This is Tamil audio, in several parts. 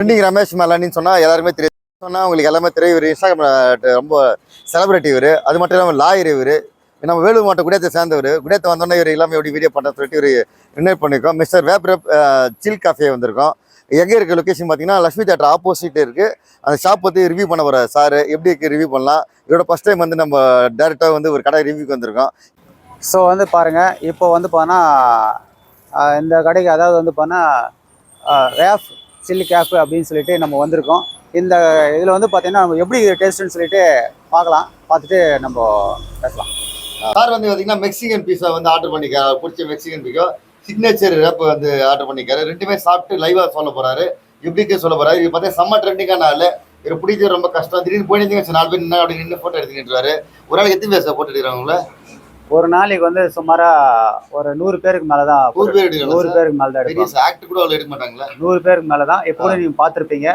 ட்ரெண்டிங் ரமேஷ் மலானின்னு சொன்னால் எல்லாருமே தெரியும். சொன்னால் உங்களுக்கு எல்லாமே தெரியும். இவர் இன்ஸ்டாகிராம் ரொம்ப செலிபிரிட்டி. இவர் அது மட்டும் இல்லாமல் லாயர். இவர் நம்ம வேலூர் மாவட்டம் குடியத்தை சேர்ந்தவர். குடியத்தை வந்தோடனே இவர் எல்லாமே எப்படி வீடியோ பண்ணுறேன்னு சொல்லிட்டு இவர் இன்வைட் பண்ணியிருக்கோம். மிஸ்டர் வேப்ரப் சில் காஃபே வந்திருக்கோம். எங்கே இருக்க லொக்கேஷன் பார்த்தீங்கன்னா லக்ஷ்மி தேட்டர் ஆப்போசிட் இருக்குது. அந்த ஷாப் பற்றி ரிவ்யூ பண்ண போகிற சார் எப்படி இருக்குது ரிவ்யூ பண்ணலாம். இதோட ஃபஸ்ட் டைம் வந்து நம்ம டேரெக்டாக வந்து ஒரு கடை ரிவ்யூக்கு வந்திருக்கோம். ஸோ வந்து பாருங்கள், இப்போ வந்து பார்த்தா இந்த கடைக்கு அதாவது வந்து பார்த்தா ரேஃப் சில்லி கேஃபு அப்படின்னு சொல்லிட்டு நம்ம வந்திருக்கோம். இந்த இதில் வந்து பார்த்தீங்கன்னா நம்ம எப்படி டேஸ்ட்டுன்னு சொல்லிட்டு பார்க்கலாம். பார்த்துட்டு நம்ம பேசலாம். சார் வந்து பார்த்தீங்கன்னா மெக்சிகன் பீஸா வந்து ஆர்டர் பண்ணிக்காரு. பிடிச்ச மெக்சிகன் பீஸோ சிக்னேச்சர் ரேப் வந்து ஆர்டர் பண்ணிக்காரு. ரெண்டுமே சாப்பிட்டு லைவாக சொல்ல போகிறாரு. எப்படிக்கு சொல்ல போகிறாரு. இது பார்த்தா செம்ம ட்ரெண்டிங்கான ஆள். இவர் பிடிச்சது ரொம்ப கஷ்டம். திடீர்னு போயிருந்தீங்க 4 பேர் நின்று அப்படி நின்று ஃபோட்டோ எடுத்துக்கிட்டுருவாரு. ஒரு நாளைக்கு எத்தனை பேச ஃபோட்டோ எடுக்கிறாங்கள? ஒரு நாளைக்கு வந்து சுமாராக ஒரு 100 பேருக்கு மேலே தான். 100 பேர் எடுக்கலாம். 100 பேருக்கு மேலே தான் எடுக்கும். ஆக்ட் கூட அவ்வளோ எடுக்க மாட்டாங்களா? 100 பேருக்கு மேலே தான். எப்போ நீங்கள் பார்த்துருப்பீங்க.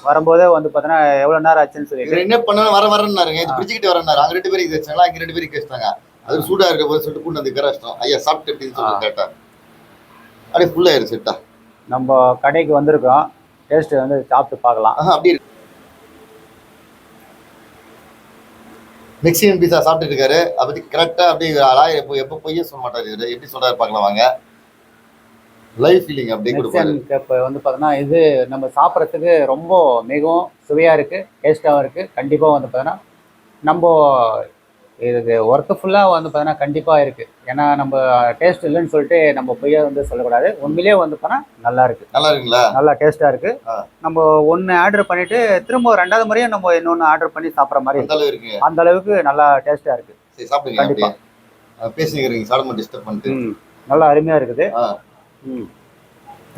வரும்போதே வந்து பார்த்தீங்கன்னா எவ்வளோ நேரம் ஆச்சுன்னு சொல்லிட்டு என்ன பண்ணாலும் வரேன்னாருங்க. இது பிடிச்சிக்கிட்டு வரேன்னாரு. அங்கே 2 பேருக்கு வச்சாங்களா, அங்கே 2 பேருக்கு வச்சாங்க. அது சூடாக இருக்க போது சொல்லிட்டு கூண்டு வந்து கஷ்டம். ஐயா சாப்பிட்டு எப்படின்னு சொல்லிட்டு கேட்டா அப்படியே ஃபுல்லாயிருச்சு. செட்டா நம்ம கடைக்கு வந்திருக்கோம். டேஸ்ட் வந்து சாப்பிட்டு பார்க்கலாம். அப்படி மெக்சிகன் பீஸா சாப்பிட்டு இருக்காரு. அதை பற்றி கரெக்டாக அப்படி எப்போ பொய்யே சொல்ல மாட்டாரு. இவர் எப்படி சொல்றாரு பார்க்கலாம் வாங்க. லைவ் ஃபீலிங் அப்படி கொடுப்பாரு. இப்போ வந்து பார்த்தோன்னா இது நம்ம சாப்பிட்றதுக்கு ரொம்ப மிகவும் சுவையாக இருக்குது, டேஸ்ட்டாகவும் இருக்குது. கண்டிப்பாக வந்து பார்த்தோன்னா நம்ம இதுக்கு ஒர்க்கு ஃபுல்லாக வந்து பார்த்தோன்னா கண்டிப்பாக இருக்குது. ஏன்னா நம்ம டேஸ்ட் இல்லைன்னு சொல்லிட்டு நம்ம பொய்யா வந்து சொல்லக்கூடாது. உண்மையிலேயே வந்து பார்த்தோன்னா நல்லா இருக்குது. நல்லா இருக்குங்களா? நல்லா டேஸ்ட்டாக இருக்குது. நம்ம ஒன்று ஆர்டர் பண்ணிவிட்டு திரும்ப 2வது முறையும் நம்ம இன்னொன்று ஆர்டர் பண்ணி சாப்பிட்ற மாதிரி அந்த அளவுக்கு நல்லா டேஸ்ட்டாக இருக்குது. சரி சாப்பிடுங்க. கண்டிப்பாக பேசிக்கிறீங்க. சாப்பிட டிஸ்டர்ப் பண்ணிட்டு நல்லா அருமையாக இருக்குது.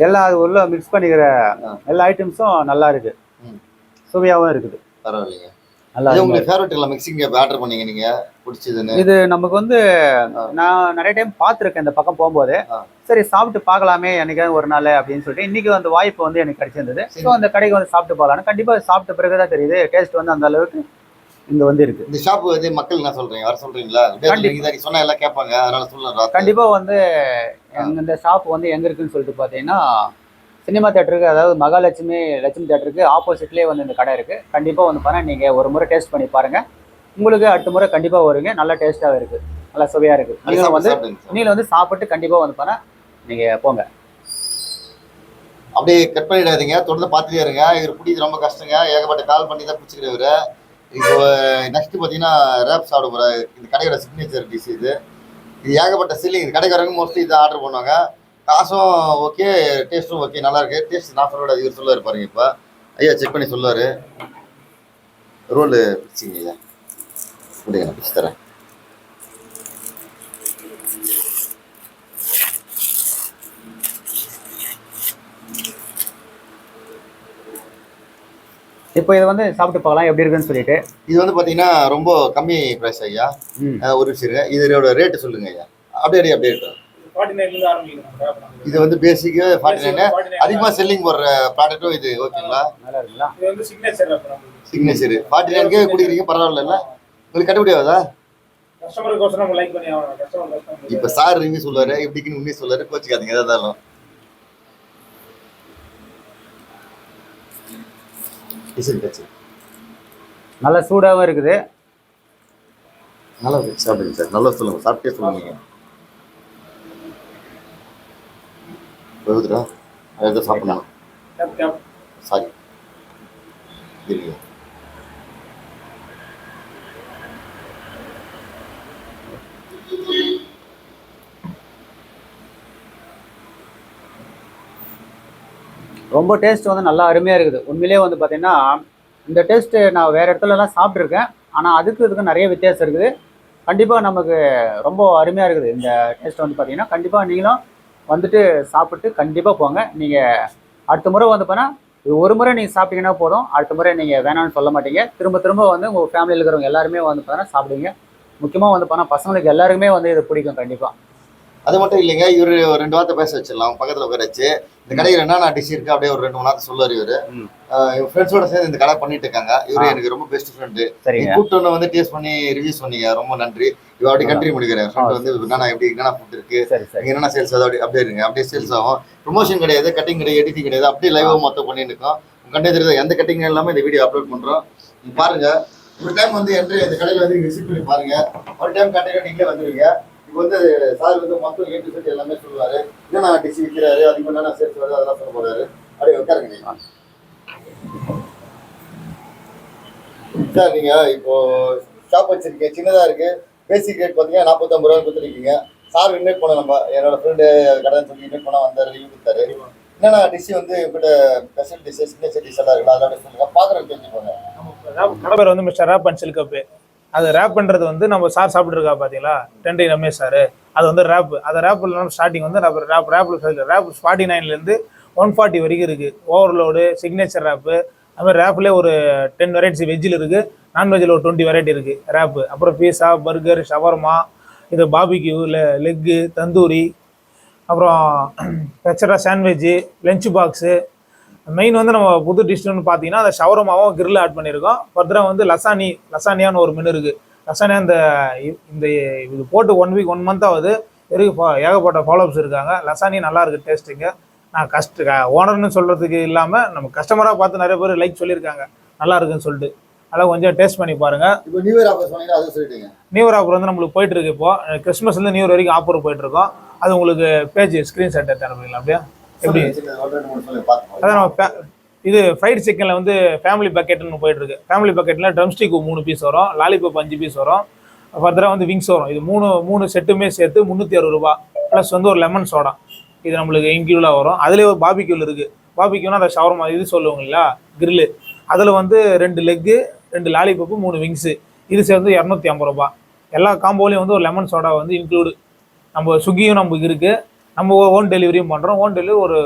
எல்லாம் அது உள்ள மிக்ஸ் பண்ணிக்கிற எல்லா ஐட்டம்ஸும் நல்லா இருக்குது, சுவையாகவும் இருக்குது. பரவாயில்லைங்க. உங்களுக்கு ஃபேவரட் இல்லை மெக்சிகன் ஆர்டர் பண்ணீங்க நீங்க பிடிச்சதுன்னு? இது நமக்கு வந்து நான் நிறைய டைம் பார்த்துருக்கேன் இந்த பக்கம் போகும்போது. சரி சாப்பிட்டு பார்க்கலாமே என்னைக்காவது ஒரு நாள் அப்படின்னு சொல்லிட்டு இன்னைக்கு வந்து வாய்ப்பு வந்து எனக்கு கிடைச்சிருந்தது. ஸோ அந்த கடைக்கு வந்து சாப்பிட்டு பார்க்கலாம். கண்டிப்பாக சாப்பிட்ட பிறகுதான் தெரியுது டேஸ்ட் வந்து அந்த அளவுக்கு இங்க வந்து இருக்கு. இந்த ஷாப் வந்து மக்கள் என்ன சொல்றீங்க, வர சொல்றீங்களா? சொன்னா எல்லாம் கேட்பாங்க, அதனால சொல்லுறேன். கண்டிப்பா வந்து இந்த ஷாப் வந்து எங்க இருக்குன்னு சொல்லிட்டு பார்த்தீங்கன்னா சினிமா தேட்டருக்கு, அதாவது மகாலட்சுமி தேட்டருக்கு ஆப்போசிட்லேயே வந்து இந்த கடை இருக்குது. கண்டிப்பாக வந்து பார்த்தா நீங்கள் ஒரு முறை டேஸ்ட் பண்ணி பாருங்கள். உங்களுக்கு அடுத்த முறை கண்டிப்பாக வருவீங்க. நல்லா டேஸ்ட்டாக இருக்குது, நல்லா சுவையாக இருக்குது. நீங்களும் வந்து சாப்பிட்டு கண்டிப்பாக வந்து பார்த்தா நீங்கள் போங்க. அப்படியே கட் பண்ணிடாதீங்க, தொடர்ந்து பார்த்துட்டே இருங்க. இவர் பிடிக்கிறது ரொம்ப கஷ்டங்க. ஏகப்பட்ட கால் பண்ணி தான் பிடிச்சிக்கிறவர். இப்போ நெக்ஸ்ட் பார்த்தீங்கன்னா ரேப் சாப்பிட போகிற இந்த கடையோட சிக்னேச்சர் டிஷ் இது. ஏகப்பட்ட செல்லிங். கடைக்காரங்க மோஸ்ட்லி இதை ஆர்டர் பண்ணுவாங்க. காசும் ஓகே, டேஸ்ட்டும் ஓகே, நல்லா இருக்கு. டேஸ்ட் நான் சொல்லோட இவர் சொல்லுவார் பாருங்க. இப்போ ஐயா செக் பண்ணி சொல்லுவார். ரோல் பிடிச்சிங்க ஐயா, கொடுங்க நான் பிடிச்சி தரேன். இப்போ இதை வந்து சாப்பிட்டு பார்க்கலாம் எப்படி இருக்குன்னு சொல்லிட்டு. இது வந்து பார்த்தீங்கன்னா ரொம்ப கம்மி ப்ரைஸ் ஐயா. ஒரு விஷயம் இதோட ரேட்டு சொல்லுங்க ஐயா. அப்படியே அப்படியே இருக்கும். இது வந்து பேசிக் 49. அதிகமாக செல்லிங் போடுற ப்ராடக்ட்டும் இது. ஓகேங்களா? நல்லா இருக்குங்களா? இது வந்து சிக்னேச்சர் 49க்கு குடிக்கிறீங்க. பரவாயில்ல, உங்களுக்கு கட்டுப்படி ஆகுதா? இப்போ சார் ரிவ்யூ சொல்லுவாரு, எப்படின்னு உண்மையை சொல்லுவாரு. கோச்சிக்காதீங்க எதா இருந்தாலும். நல்லா சூடாகவும் இருக்குது. நல்லா இருக்கு. சாப்பிடுங்க சார், நல்லா சொல்லுங்க. சாப்பிட்டே சொல்லுங்க. வருதுடா, அதை சாப்பிடலாம். சாரி இல்லையா? ரொம்ப டேஸ்ட் வந்து நல்லா அருமையாக இருக்குது. உண்மையிலே வந்து பார்த்தீங்கன்னா இந்த டேஸ்ட்டு நான் வேறு இடத்துலலாம் சாப்பிட்ருக்கேன். ஆனால் இதுக்கு நிறைய வித்தியாசம் இருக்குது. கண்டிப்பாக நமக்கு ரொம்ப அருமையாக இருக்குது இந்த டேஸ்ட் வந்து பார்த்தீங்கன்னா. கண்டிப்பாக நீங்களும் வந்துட்டு சாப்பிட்டு கண்டிப்பாக போங்க. நீங்கள் அடுத்த முறை வந்து பார்த்தா ஒரு முறை நீங்கள் சாப்பிட்டீங்கன்னா போதும். அடுத்த முறை நீங்கள் வேணாம்னு சொல்ல மாட்டீங்க. திரும்ப திரும்ப வந்து உங்கள் ஃபேமிலியில் இருக்கிறவங்க எல்லாருமே வந்து பார்த்தா சாப்பிடுவீங்க. முக்கியமாக வந்து பார்த்தா பசங்களுக்கு எல்லாருக்குமே வந்து இது பிடிக்கும் கண்டிப்பாக. அது மட்டும் இல்லைங்க, இவர் 2 வார்த்தை பேச வச்சிடலாம். அவங்க பக்கத்தில் உட்கார வச்சு இந்த கடையில் என்னென்ன டிஷ் இருக்குது அப்படியே ஒரு 2 மணி நேரத்தை சொல்லுவார். இவர் என் ஃப்ரெண்ட்ஸோட சேர்ந்து இந்த கடை பண்ணிட்டு இருக்காங்க. இவரு எனக்கு ரொம்ப பெஸ்ட் ஃப்ரெண்டு. கூப்பிட்டு வந்து டேஸ்ட் பண்ணி ரிவ்யூ சொன்னீங்க, ரொம்ப நன்றி. இவ அப்படி கண்டினியூ பண்ணிக்கிறேன். ஃப்ரெண்ட் வந்து என்னென்ன எப்படி என்னென்ன ஃபுட் இருக்கு, என்னென்ன சேல்ஸ், அதை அப்படியே இருங்க. அப்படியே சேல்ஸ் ஆகும். ப்ரொமோஷன் கிடையாது, கட்டிங் கிடையாது, எடிட்டிங் கிடையாது. அப்படியே லைவாக மொத்தம் பண்ணிட்டு இருக்கோம். கண்டே தெரியுது எந்த கட்டிங் இல்லாமல் இந்த வீடியோ அப்லோட் பண்ணுறோம். நீங்கள் பாருங்கள், ஒரு டைம் வந்து என்ட்ரி இந்த கடையில் வந்து விசிட் பண்ணி பாருங்கள். ஒரு டைம் கண்டிப்பாக நீங்களே வந்துடுவீங்க. இப்போ வந்து சார் வந்து மொத்தம் ஏ டு செட் எல்லாமே சொல்லுவார். என்னென்ன டிஷ் விற்கிறாரு, அதுக்கு என்னென்ன சேர்த்து வருது அதெல்லாம் சொல்ல போகிறாரு. அப்படியே உட்காருங்க நீங்கள். சார் நீங்கள் இப்போது ஷாப் வச்சுருக்கீங்க, சின்னதாக இருக்குது. பேசிக் ரேட் பார்த்தீங்கன்னா 49 ரூபா கொடுத்துருக்கீங்க. சார் இன்வைட் பண்ண நம்ம என்னோட ஃப்ரெண்டு கடை சொல்லி இன்வைட் பண்ண வந்தார், ரிவ்யூ கொடுத்தாரு. என்னென்ன டிஷ் வந்து இப்படி ஸ்பெஷல் டிஷ் சிக்னேச்சர் டிஷ் எல்லாம் இருக்குல்ல அதோட சொல்லுங்கள், பார்க்குறதுக்கு தெரிஞ்சுக்கோங்க. கடை பேர் வந்து Mister Wrap and Chill Cup. அது ரேப் பண்ணுறது வந்து நம்ம சார் சாப்பிட்ருக்கா பார்த்தீங்களா, டென்டி ரமேஷ் சார். அது வந்து ரேப்பு. அந்த ரேப்பில் ஸ்டார்டிங் வந்து ரேப் 49லேருந்து 140 வரைக்கும் இருக்குது. ஓவர்லோடு, சிக்னேச்சர் ரேப்பு, அதுமாதிரி ரேப்லேயே ஒரு 10 வெரைட்டிஸ் வெஜ்ஜில் இருக்குது. நான்வெஜ்ஜில் ஒரு 20 வெரைட்டி இருக்குது ரேப்பு. அப்புறம் பீஸா, பர்கர், ஷவர்மா, இது பாபிக்யூ, லெக்கு, தந்தூரி, அப்புறம் பெச்சரா சாண்ட்விட்ஜு, லஞ்ச் பாக்ஸு. மெயின் வந்து நம்ம புது டிஷ்ஷுன்னு பார்த்தீங்கன்னா அந்த ஷவர்மாவும் கிரில் ஆட் பண்ணியிருக்கோம். ஃபர்தராக வந்து லசானியான்னு ஒரு மெனு இருக்குது. லசானியா இந்த இது போட்டு 1 வீக் 1 மந்த் ஆகுது. ஏகப்பட்ட ஃபாலோஅப்ஸ் இருக்காங்க. லசானி நல்லா இருக்குது டேஸ்ட்டுங்க. நான் ஓனர்னு சொல்கிறதுக்கு இல்லாமல் நம்ம கஸ்டமராக பார்த்து நிறைய பேர் லைக் சொல்லியிருக்காங்க நல்லா இருக்குன்னு சொல்லிட்டு. அதெல்லாம் கொஞ்சம் டேஸ்ட் பண்ணி பாருங்கள். இப்போ நியூ இயர் ஆஃபர் சொன்னீங்க, அதை சொல்லிட்டீங்க. நியூ இயர் ஆஃபர் வந்து நம்மளுக்கு போயிட்டுருக்கு. இப்போது கிறிஸ்மஸ்லேருந்து நியூ இயர் வரைக்கும் ஆஃபர் போயிட்டுருக்கோம். அது உங்களுக்கு பேஜ் ஸ்க்ரீன்ஷாட் எடுத்து அனுப்புறீங்களா? அப்படியே எப்படி அதான் நம்ம இது ஃப்ரைட் சிக்கனில் வந்து ஃபேமிலி பக்கெட்னு போயிட்டுருக்கு. ஃபேமிலி பக்கெட்டில் ட்ரம் ஸ்டிக் 3 பீஸ் வரும், லாலிபாப் 5 பீஸ் வரும், ஃபர்தராக வந்து விங்ஸ் வரும். இது மூணு செட்டுமே சேர்த்து 360 ரூபா ப்ளஸ் வந்து ஒரு லெமன் சோடா இது நம்மளுக்கு இன்க்ளூடாக வரும். அதுலேயே ஒரு பாபிக்யூல் இருக்குது. பாபிக்யூனா அந்த ஷவர்மா இது சொல்லுவாங்களா கிரில்லு, அதில் வந்து 2 லெக்கு, 2 லாலிபாப்பு, 3 விங்ஸு, இது சேர்ந்து 250 ரூபா. எல்லா காம்போலையும் வந்து ஒரு லெமன் சோடா வந்து இன்க்ளூடு. நம்ம ஸ்விக்கியும் நமக்கு இருக்குது. நம்ம ஓன் டெலிவரியும் பண்ணுறோம். ஓன் டெலிவரி ஒரு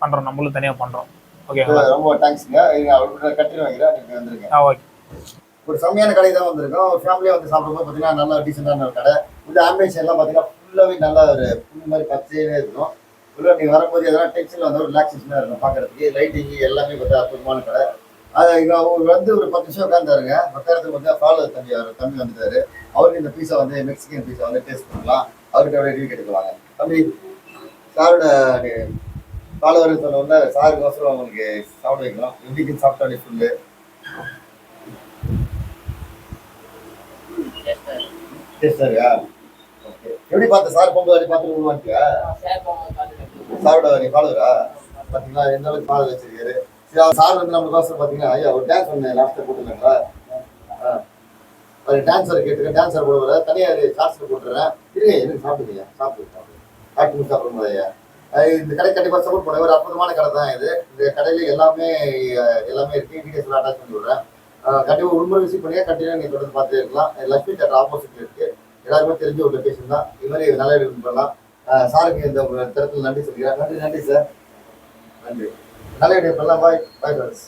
பண்ணுறோம், நம்மளும் தனியாக பண்ணுறோம். ஓகேங்களா? ரொம்ப தேங்க்ஸுங்க. கட்டிட்டு வாங்கிறேன், நீங்கள் வந்துருங்க. ஓகே. ஒரு செம்மையான கடை தான் வந்திருக்கோம். ஒரு ஃபேமிலியாக வந்து சாப்பிடும்போது பார்த்தீங்கன்னா நல்லா டீசெண்டான ஒரு கடை. இந்த ஆம்பியன்ஸ் எல்லாம் பார்த்தீங்கன்னா ஃபுல்லாகவே நல்லா ஒரு புது மாதிரி பச்சையே இருக்கும். ஃபுல்லாக நீங்கள் வரும்போது எதனா டெக்ஸ்டைல் வந்து ஒரு ரிலாக்ஸேஷனாக இருக்கும் பார்க்குறதுக்கு. லைட்டிங் எல்லாமே பார்த்தா அற்புதமான கடை. அது இங்கே அவர் வந்து ஒரு 10 நிமிஷம் உட்காந்துருங்க. உட்காரத்துக்கு வந்து ஃபாலோ தம்பி வந்துட்டாரு. அவருக்கு இந்த பீஸா வந்து மெக்சிகன் பீஸா வந்து டேஸ்ட் பண்ணலாம். அவர்கிட்ட ரிவ்யூ கேட்டுக்குவாங்க. தம்பி சாரோட ஃபாலோவர் சொன்னோம்னா சாருக்கோசரம் அவங்களுக்கு சாப்பிட வைக்கலாம். எப்படிக்கு சாப்பிட்டாலே ஃபுல்லு டேஸ்டாக இருக்கா? ஓகே. எப்படி பார்த்த சார் போகும்போது பார்த்துட்டு உருவாக்கியா? சாரோட நீ ஃபாலோவரா? பார்த்தீங்களா எந்த அளவுக்கு ஃபாலோ வச்சிருக்காரு. சரி, சார் வந்து நம்மளுக்கோசரம் பார்த்தீங்கன்னா ஐயா ஒரு டான்ஸ் ஒன்று லாஸ்ட்டில் போட்டுருந்தாங்களா? அது டான்ஸரை கேட்டுருக்கேன். டான்ஸர் போடுவார தனியாக ஷார்ட்ஸில் போட்டுறேன். இருங்க எனக்கு சாப்பிடுங்க, சாப்பிட்டு சாப்பிடும் ஐயா. இந்த கடை கண்டிப்பாக சப்போர்ட் பண்ண ஒரு அற்புதமான கடை தான் இது. இந்த கடையில் எல்லாமே இருக்குது. வீடியோஸில் அட்டாச் பண்ணி விடுறேன். கண்டிப்பாக ஒரு முறை விசிட் பண்ணியா கண்டிப்பாக நீங்கள் தொடர்ந்து பார்த்துட்டே இருக்கலாம். லக்ஷ்மி தேட்டர் ஆப்போசிட்டில் இருக்குது. எல்லாருமே தெரிஞ்ச ஒரு லொக்கேஷன் தான். இது மாதிரி நல்ல வீடியோ பண்ணலாம். சாருக்கு இந்த தரத்தில் நன்றி சொல்லிக்கிறேன். நன்றி சார், நன்றி. நல்ல வீடியோ பண்ணலாம். Bye friends.